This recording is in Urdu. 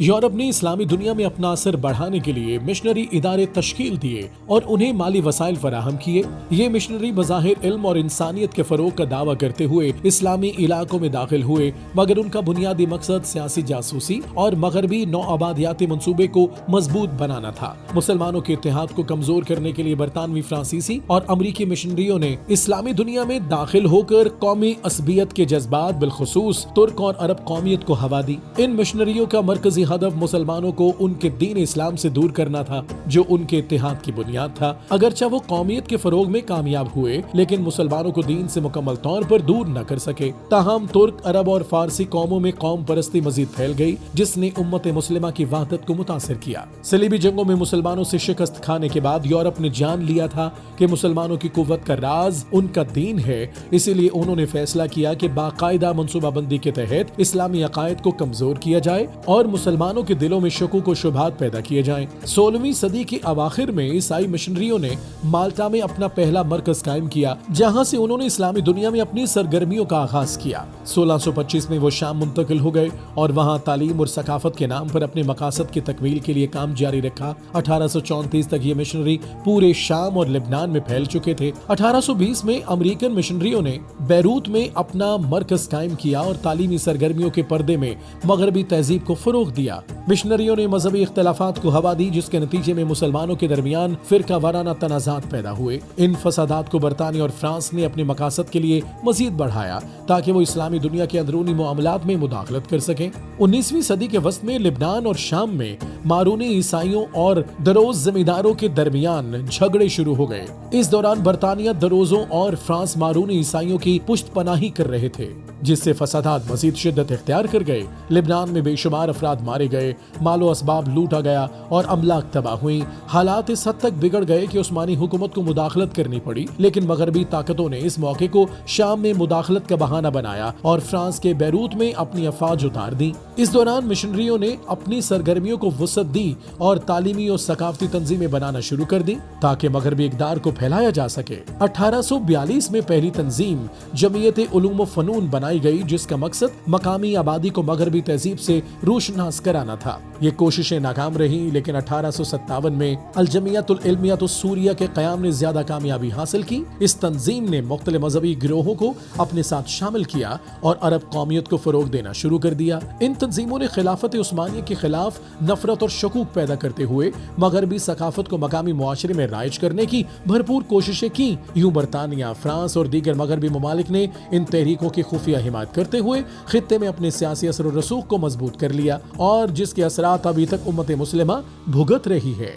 یورپ نے اسلامی دنیا میں اپنا اثر بڑھانے کے لیے مشنری ادارے تشکیل دیے اور انہیں مالی وسائل فراہم کیے۔ یہ مشنری بظاہر علم اور انسانیت کے فروغ کا دعویٰ کرتے ہوئے اسلامی علاقوں میں داخل ہوئے، مگر ان کا بنیادی مقصد سیاسی جاسوسی اور مغربی نوآبادیاتی منصوبے کو مضبوط بنانا تھا۔ مسلمانوں کے اتحاد کو کمزور کرنے کے لیے برطانوی، فرانسیسی اور امریکی مشنریوں نے اسلامی دنیا میں داخل ہو کر قومی عصبیت کے جذبات، بالخصوص ترک اور عرب قومیت کو ہوا دی۔ ان مشنریوں کا مرکزی ہدف مسلمانوں کو ان کے دین اسلام سے دور کرنا تھا، جو ان کے اتحاد کی بنیاد تھا۔ اگرچہ وہ قومیت کے فروغ میں کامیاب ہوئے، لیکن مسلمانوں کو دین سے مکمل طور پر دور نہ کر سکے۔ تاہم ترک، عرب اور فارسی قوموں میں قوم پرستی مزید پھیل گئی، جس نے امت مسلمہ کی وحدت کو متاثر کیا۔ صلیبی جنگوں میں مسلمانوں سے شکست کھانے کے بعد یورپ نے جان لیا تھا کہ مسلمانوں کی قوت کا راز ان کا دین ہے، اسی لیے انہوں نے فیصلہ کیا کہ باقاعدہ منصوبہ بندی کے تحت اسلامی عقائد کو کمزور کیا جائے اور مسلمانوں کے دلوں میں شکوک و شبہات پیدا کیے جائیں۔ 16ویں صدی کے اواخر میں عیسائی مشنریوں نے مالٹا میں اپنا پہلا مرکز قائم کیا، جہاں سے انہوں نے اسلامی دنیا میں اپنی سرگرمیوں کا آغاز کیا۔ 1625 میں وہ شام منتقل ہو گئے اور وہاں تعلیم اور ثقافت کے نام پر اپنے مقاصد کی تکمیل کے لیے کام جاری رکھا۔ 1834 تک یہ مشنری پورے شام اور لبنان میں پھیل چکے تھے۔ 1820 میں امریکن مشنریوں نے بیروت میں اپنا مرکز قائم کیا اور تعلیمی سرگرمیوں کے پردے میں مغربی تہذیب کو فروغ دیا۔ مشنریوں نے مذہبی اختلافات کو ہوا دی، جس کے نتیجے میں مسلمانوں کے درمیان فرقہ وارانہ تنازعات پیدا ہوئے۔ ان فسادات کو برطانیہ اور فرانس نے اپنے مقاصد کے لیے مزید بڑھایا تاکہ وہ اسلامی دنیا کے اندرونی معاملات میں مداخلت کر سکیں۔ 19ویں صدی کے وسط میں لبنان اور شام میں مارونی عیسائیوں اور دروز زمینداروں کے درمیان جھگڑے شروع ہو گئے۔ اس دوران برطانیہ دروزوں اور فرانس مارونی عیسائیوں کی پشت پناہی کر رہے تھے، جس سے فسادات مزید شدت اختیار کر گئے۔ لبنان میں بے شمار افراد مارے گئے، مال و اسباب لوٹا گیا اور املاک تباہ ہوئیں۔ حالات اس حد تک بگڑ گئے کہ عثمانی حکومت کو مداخلت کرنی پڑی، لیکن مغربی طاقتوں نے اس موقع کو شام میں مداخلت کا بہانہ بنایا اور فرانس کے بیروت میں اپنی افواج اتار دی۔ اس دوران مشنریوں نے اپنی سرگرمیوں کو وسعت دی اور تعلیمی اور ثقافتی تنظیمیں بنانا شروع کر دی تاکہ مغربی اقدار کو پھیلایا جا سکے۔ 1842 میں پہلی تنظیم جمعیت علوم و فنون بنائی گئی، جس کا مقصد مقامی آبادی کو مغربی تہذیب سے روشناس کرانا تھا۔ یہ کوششیں ناکام رہیں، لیکن 1857 میں الجمعیت العلمیۃ السوریہ کے قیام نے زیادہ کامیابی حاصل کی۔ اس تنظیم نے مختلف مذہبی گروہوں کو اپنے ساتھ شامل کیا اور عرب قومیت کو فروغ دینا شروع کر دیا۔ ان تنظیموں نے خلافت عثمانیہ کے خلاف نفرت اور شکوک پیدا کرتے ہوئے مغربی ثقافت کو مقامی معاشرے میں رائج کرنے کی بھرپور کوششیں کی۔ یوں برطانیہ، فرانس اور دیگر مغربی ممالک نے ان تحریکوں کی خفیہ حمایت کرتے ہوئے خطے میں اپنے سیاسی اثر و رسوخ کو مضبوط کر لیا، اور جس کے اثرات ابھی تک امت مسلمہ بھگت رہی ہے۔